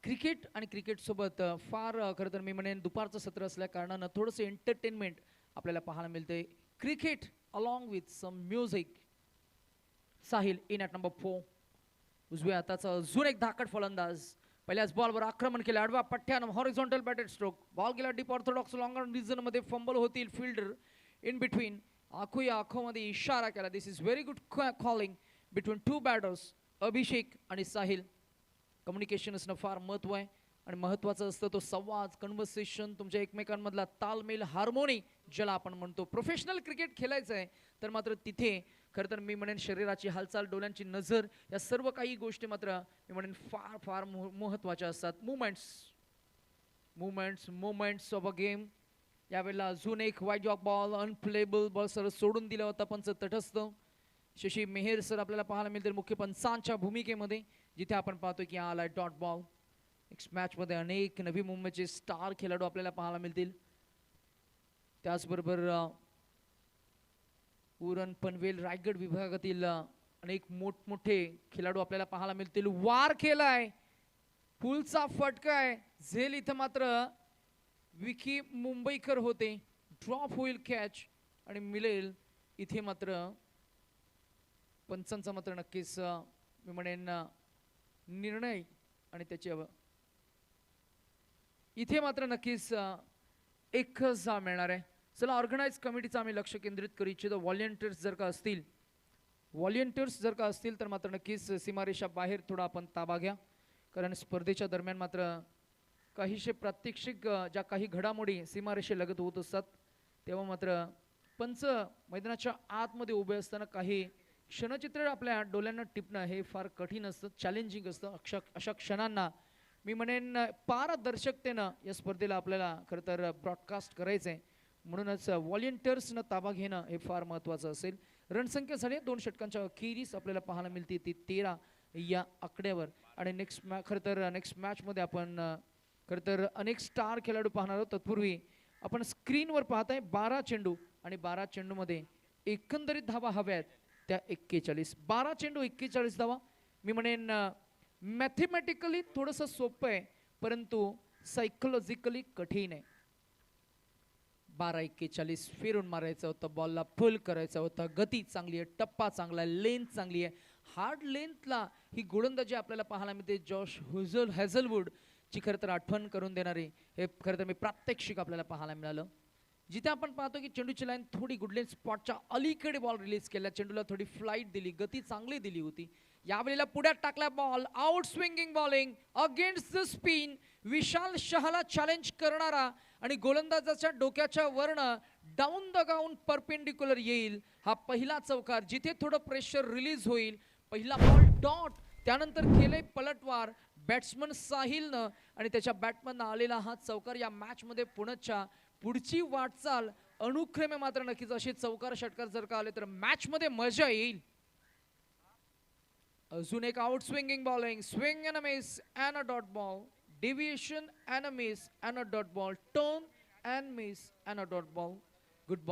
क्रिकेट आणि क्रिकेट सोबत फार खरं तर मी म्हणेन दुपारचं सत्र असल्या कारणानं थोडंसं एंटरटेनमेंट आपल्याला पाहायला मिळतंय. Cricket along with some music. Sahil in at number 4. उजव्या हाताचा अजून एक धाकट फलंदाज. पहिल्याच बॉलवर आक्रमण केलं. आडवा पठ्ठ्यानं हॉरिझॉन्टल बॅटेड स्ट्रोक. बॉल गेला डीप ऑर्थोडॉक्स लॉंग रिजन मध्ये फंबल होतील. फिल्डर इन बिटवीन आखो या आखोमध्ये इशारा केला. This is very good calling between two batters Abhishek आणि साहिल. कम्युनिकेशन असणं फार महत्व आहे आणि महत्त्वाचं असतं तो संवाद, कन्व्हर्सेशन, तुमच्या एकमेकांमधला तालमेल, हार्मोनी ज्याला आपण म्हणतो. प्रोफेशनल क्रिकेट खेळायचं आहे तर मात्र तिथे खरं तर मी म्हणेन शरीराची हालचाल, डोळ्यांची नजर या सर्व काही गोष्टी मात्र मी म्हणेन फार फार महत्त्वाच्या असतात. Movements of a game. यावेळेला अजून एक वाईट जॉक बॉल, अनप्लेबल बॉल सर सोडून दिला होता पंच तटस्थ. शशी मेहर सर आपल्याला पाहायला मिळतील मुख्य पंचांच्या भूमिकेमध्ये, जिथे आपण पाहतो की आलाय डॉट बॉल. नेक्स्ट मॅचमध्ये अनेक नवी मुंबईचे स्टार खेळाडू आपल्याला पाहायला मिळतील. त्याचबरोबर उरण, पनवेल, रायगड विभागातील अनेक मोठमोठे खेळाडू आपल्याला पाहायला मिळतील. वार केलाय, पुलचा फटका आहे. झेल इथं मात्र विकी मुंबईकर होते. ड्रॉप होईल कॅच आणि मिळेल इथे मात्र पंचांचा मात्र नक्कीच मी म्हणेन निर्णय आणि त्याच्या इथे मात्र नक्कीच एकच जा मिळणार आहे. चला ऑर्गनाइज कमिटीचं आम्ही लक्ष केंद्रित करू इच्छितो. व्हॉलेंटियर्स जर का असतील तर मात्र नक्कीच सीमारेषा बाहेर थोडा आपण ताबा घ्या, कारण स्पर्धेच्या दरम्यान मात्र काहीशे प्रात्यक्षिक ज्या काही घडामोडी सीमारेषेलगत होत असतात तेव्हा मात्र पंच मैदानाच्या आतमध्ये उभे असताना काही क्षणचित्र आपल्या डोळ्यांना टिपणं हे फार कठीण असतं, चॅलेंजिंग असतं. अशा क्षणांना मी म्हणेन पारदर्शकतेनं या स्पर्धेला आपल्याला खरं तर ब्रॉडकास्ट करायचं आहे. म्हणूनच व्हॉलेंटियर्सनं ताबा घेणं हे फार महत्त्वाचं असेल. रणसंख्या झाली 2 षटकांच्या अखेरीस आपल्याला पाहायला मिळते ती 13 या आकड्यावर. आणि खरं तर नेक्स्ट मॅचमध्ये आपण खरं तर अनेक स्टार खेळाडू पाहणार आहोत. तत्पूर्वी आपण स्क्रीनवर पाहताय 12 चेंडू आणि 12 चेंडूमध्ये एकंदरीत धावा हव्यात त्या 41. 12 चेंडू 41 धावा. मी म्हणेन मॅथमॅटिकली थोडंसं सोपं आहे परंतु सायकोलॉजिकली कठीण आहे. 12-41 फिरून मारायचं होतं, बॉलला फुल करायचं होतं. गती चांगली आहे, टप्पा चांगला आहे, लेंथ चांगली आहे. हार्ड लेंथला ही गोलंदाजी आपल्याला पाहायला मिळते. जॉश हॅझलवूड ची खरं तर आठवण करून देणारी हे खरं तर मी प्रात्यक्षिक आपल्याला पाहायला मिळालं, जिथे आपण पाहतो की चेंडूची लाईन थोडी गुडलेन स्पॉटच्या अलीकडे बॉल रिलीज केला. चेंडूला थोडी फ्लाईट दिली, गती चांगली दिली होती. यावेळेला पुढ्यात टाकला ball, out swinging bowling against the spin. Vishal शहाला चॅलेंज करणारा आणि गोलंदाजाच्या डोक्याच्या वरनं डाऊन द ग्राउंड परपेंडिक्युलर येईल हा पहिला चौकार, जिथे थोडं प्रेशर रिलीज होईल. पहिला बॉल डॉट, त्यानंतर केले पलटवार बॅट्समन साहिलनं आणि त्याच्या बॅटमधनं आलेला हा चौकार या मॅचमध्ये पुढची वाटचाल अनुक्रमे मात्र नक्कीच असे चौकार षटकार जर का आले तर मॅचमध्ये मजा येईल. अजून एक out swinging bowling, swing and a miss and a dot ball, deviation and a miss and a dot ball, turn and miss and a dot ball. Good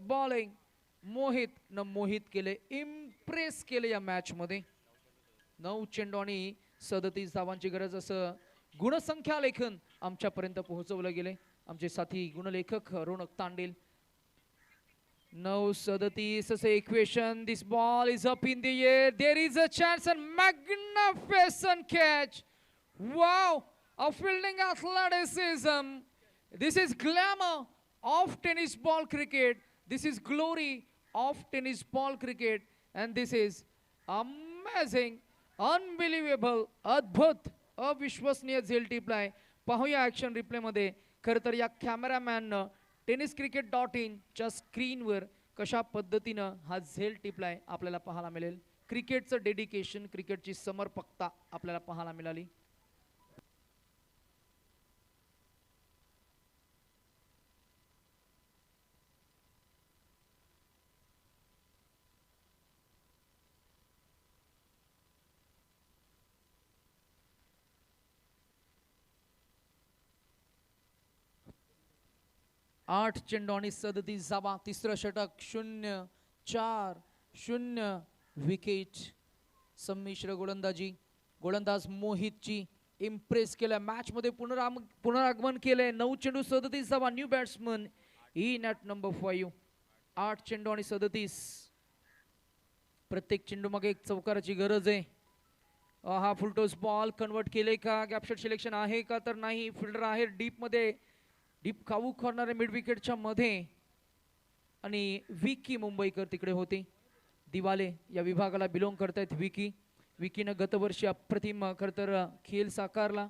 bowling. Mohit केले, इम्प्रेस केले या मॅच मध्ये. 9 चेंडू आणि 37 धावांची गरज असं गुणसंख्या लेखन आमच्यापर्यंत पोहोचवलं गेले आमचे साथी गुणलेखक रोनक तांडेल. 9-37 असे equation. This ball is up in the air. There is a chance and magnificent catch. Wow, a fielding athleticism. This is glamour of tennis ball cricket. This is glory of tennis ball cricket. And this is amazing. Unbelievable, अद्भुत, अविश्वसनीय झेल टिपलाय. पाहूया action replay मध्ये. खरं तर या कॅमेरामॅननं tenniscricket.in च्या स्क्रीनवर कशा पद्धतीनं हा झेल टिपलाय आपल्याला पाहायला मिळेल. क्रिकेटचं डेडिकेशन, क्रिकेटची समर्पकता आपल्याला पाहायला मिळाली. आठ चेंडू आणि 37 धावा. तिसरं षटक. 0-4. विकेट. संमिश्र गोलंदाजी. गोलंदाज मोहितची इम्प्रेस केलं. मॅच मध्ये पुनरागमन केलंय. 9 चेंडू 37 धावा. New batsman in at number 5. 8 चेंडू आणि 37. प्रत्येक चेंडू मागे एक चौकाराची गरज आहे. हा फुलटॉस बॉल कन्वर्ट केले का? गॅपशॉट सिलेक्शन आहे का? तर नाही. फिल्डर आहे डीप मध्ये. डीप कावू करणारे मिड विकेटच्या मध्ये. आणि विकी मुंबईकर तिकडे होते. दिवाले या विभागाला बिलोंग करतायत विकी. विकीनं गतवर्षी अप्रतिम खरं तर खेळ साकारला.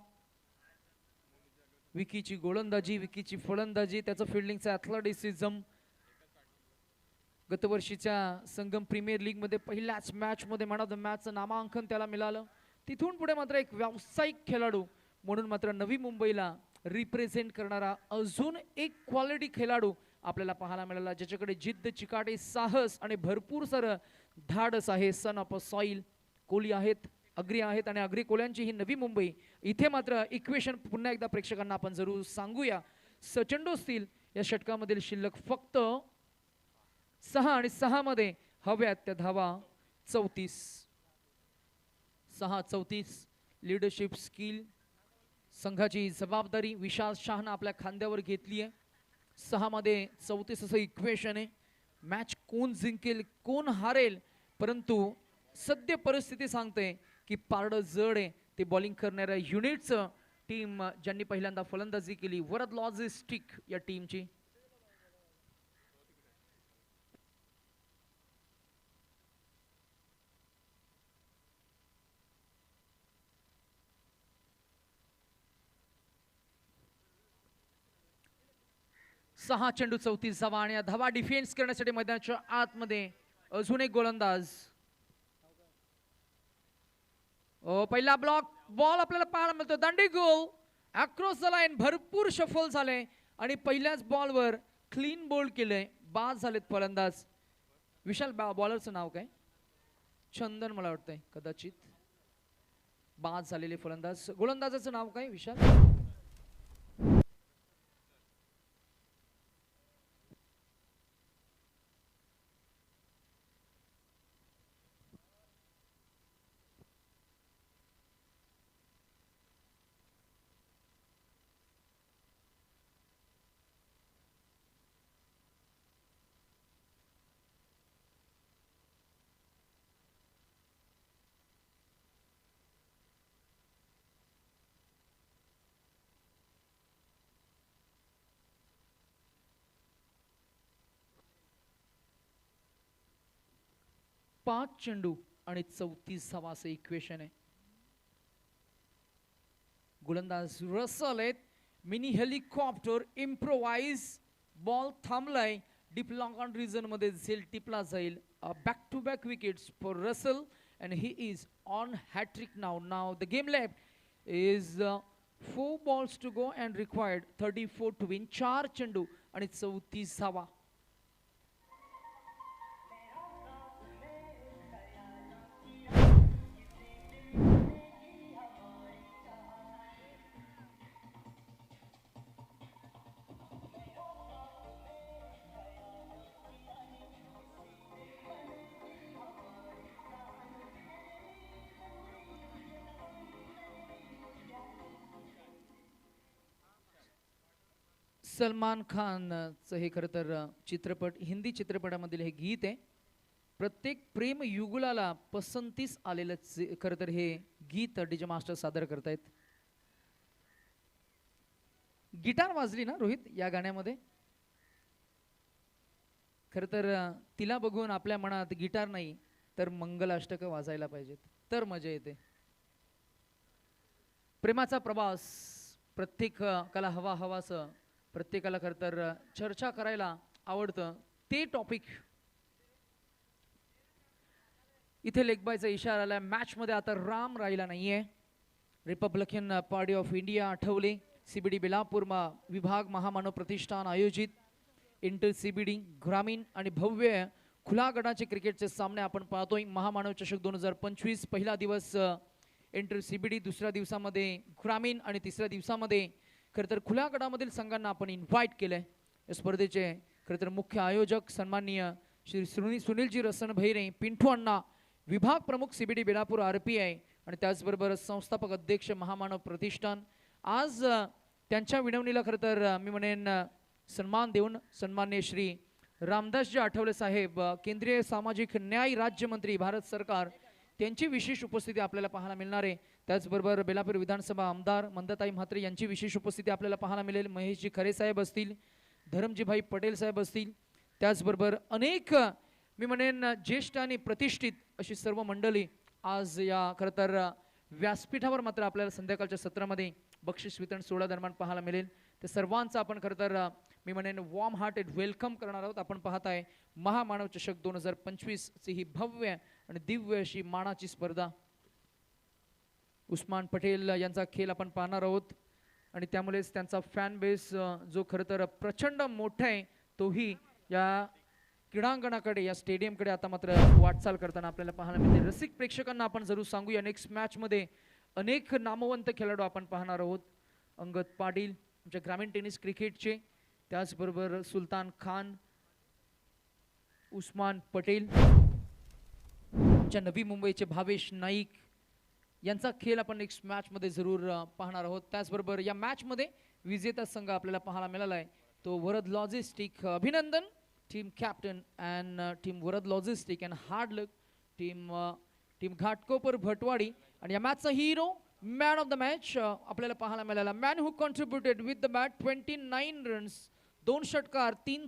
विकीची गोलंदाजी, विकीची फलंदाजी, त्याचं फिल्डिंगचं ॲथलेटिसिझम गतवर्षीच्या संगम प्रीमियर लीग मध्ये पहिल्याच मॅच मध्ये मॅन ऑफ द मॅचचं नामांकन त्याला मिळालं. तिथून पुढे मात्र एक व्यावसायिक खेळाडू म्हणून मात्र नवी मुंबईला रिप्रेझेंट करणारा अजून एक क्वालिटी खेळाडू आपल्याला पाहायला मिळाला, ज्याच्याकडे जिद्द, चिकाटी, साहस आणि भरपूर सारं धाडस आहे. Son of a soil. Kohli आहेत, अग्री आहेत आणि अग्री कोल्यांची ही नवी मुंबई. इथे मात्र इक्वेशन पुन्हा एकदा प्रेक्षकांना आपण जरूर सांगूया. सचेंडू असतील या षटकामधील शिल्लक फक्त 6 आणि 6 मध्ये हव्यात त्या धावा 34. 6-34. लीडरशिप स्किल, संघाची जबाबदारी विशाल शाहनं आपल्या खांद्यावर घेतली आहे. 6 मध्ये 34 असं इक्वेशन आहे. मॅच कोण जिंकेल, कोण हारेल, परंतु सद्य परिस्थिती सांगते की पारडं जड आहे ते बॉलिंग करणाऱ्या युनिटचं. टीम ज्यांनी पहिल्यांदा फलंदाजी केली, वरद लॉजिस्टिक या टीमची. सहा चेंडू 34 धावा आणि या धावा डिफेन्स करण्यासाठी मैदानाच्या आतमध्ये अजून एक गोलंदाज. पहिला ब्लॉक बॉल आपल्याला पाहायला मिळतो. दांडी गोल अक्रॉस द लाईन. भरपूर शफल झाले आणि पहिल्याच बॉलवर क्लीन बोल्ड केलंय. बाद झालेत फलंदाज. विशाल बॉलरचं नाव काय? चंदन मला वाटतंय कदाचित. बाद झालेले फलंदाज. गोलंदाजाचं नाव काय विशाल? 5 चेंडू आणि 34 धावा असं इक्वेशन आहे. गोलंदाज रसल आहेत. Mini helicopter improvise. बॉल थांबलाय. डीप लॉंग ऑन रिजन मध्ये झेल टिपला जाईल. Back to back wickets for Russell and he is on hat trick now. Now the game left is 4 balls to go and required 34 to win. 4 चेंडू आणि 34 धावा. सलमान खानचं हे खरं तर चित्रपट, हिंदी चित्रपटामधील हे गीत आहे. प्रत्येक प्रेम युगुलाला पसंतीस आलेलं खरं तर हे गीत डीजे मास्टर सादर करतायत. गिटार वाजली ना रोहित या गाण्यामध्ये? खरं तर तिला बघून आपल्या मनात गिटार नाही तर मंगलाष्टक वाजायला पाहिजेत. तर मजा येते. प्रेमाचा प्रवास प्रत्येकाला हवासं, प्रत्येकाला खरं तर चर्चा करायला आवडतं ते टॉपिक. इथे लेगबायचा इशारा आलाय. मॅचमध्ये आता राम राहिला नाहीये. Republican party of India Athawale CBD Belapur विभाग महामानव प्रतिष्ठान आयोजित इंटर सीबीडी ग्रामीण आणि भव्य खुला गटाचे क्रिकेटचे सामने आपण पाहतोय. महामानव चषक 2025 पहिला दिवस इंटर सीबीडी, दुसऱ्या दिवसामध्ये ग्रामीण आणि तिसऱ्या दिवसामध्ये खरं तर खुल्या गटामधील संघांना आपण इन्व्हाइट केलंय. या स्पर्धेचे खरं तर मुख्य आयोजक सन्माननीय श्री सुनीलजी रसन भैरे, पिंटू अण्णा, विभाग प्रमुख सीबीडी बेलापूर RPI आणि त्याचबरोबर संस्थापक अध्यक्ष महामानव प्रतिष्ठान. आज त्यांच्या विनवणीला खरं तर मी म्हणेन सन्मान देऊन सन्माननीय श्री रामदासजी आठवले साहेब, केंद्रीय सामाजिक न्याय राज्यमंत्री भारत सरकार, त्यांची विशेष उपस्थिती आपल्याला पाहायला मिळणार आहे. त्याचबरोबर बेलापूर विधानसभा आमदार मंदाताई म्हात्रे यांची विशेष उपस्थिती आपल्याला पाहायला मिळेल. महेशजी खरे साहेब असतील, धरमजीभाई पटेल साहेब असतील, त्याचबरोबर अनेक मी म्हणेन ज्येष्ठ आणि प्रतिष्ठित अशी सर्व मंडळी आज या खरं तर व्यासपीठावर मात्र आपल्याला संध्याकाळच्या सत्रामध्ये बक्षीस वितरण सोहळा दरम्यान पाहायला मिळेल. ते सर्वांचं आपण खरं तर मी म्हणेन वॉर्म हार्टेड वेलकम करणार आहोत. आपण पाहताय महामानव चषक 2025 ची ही भव्य आणि दिव्य अशी मानाची स्पर्धा. उस्मान पटेल यांचा खेळ आपण पाहणार आहोत आणि त्यामुळेच त्यांचा फॅन बेस जो खरं तर प्रचंड मोठा आहे तोही या क्रीडांगणाकडे, या स्टेडियमकडे आता मात्र वाटचाल करताना आपल्याला पाहायला मिळते. रसिक प्रेक्षकांना आपण जरूर सांगूया नेक्स्ट मॅचमध्ये अनेक नामवंत खेळाडू आपण पाहणार आहोत. अंगद पाटील आमच्या ग्रामीण टेनिस क्रिकेटचे, त्याचबरोबर सुलतान खान, उस्मान पटेल, आमच्या नवी मुंबईचे भावेश नाईक यांचा खेळ आपण नेक्स्ट मॅचमध्ये जरूर पाहणार आहोत. त्याचबरोबर या मॅचमध्ये विजेता संघ आपल्याला पाहायला मिळाला आहे तो वरद लॉजिस्टिक. अभिनंदन team captain and team Varad logistic and hard luck team Ghatkopar Bhatwadi. आणि या मॅचचा hero man of the match आपल्याला पाहायला मिळाला. Man who contributed with the bat 29 runs, 2 षटकार, 3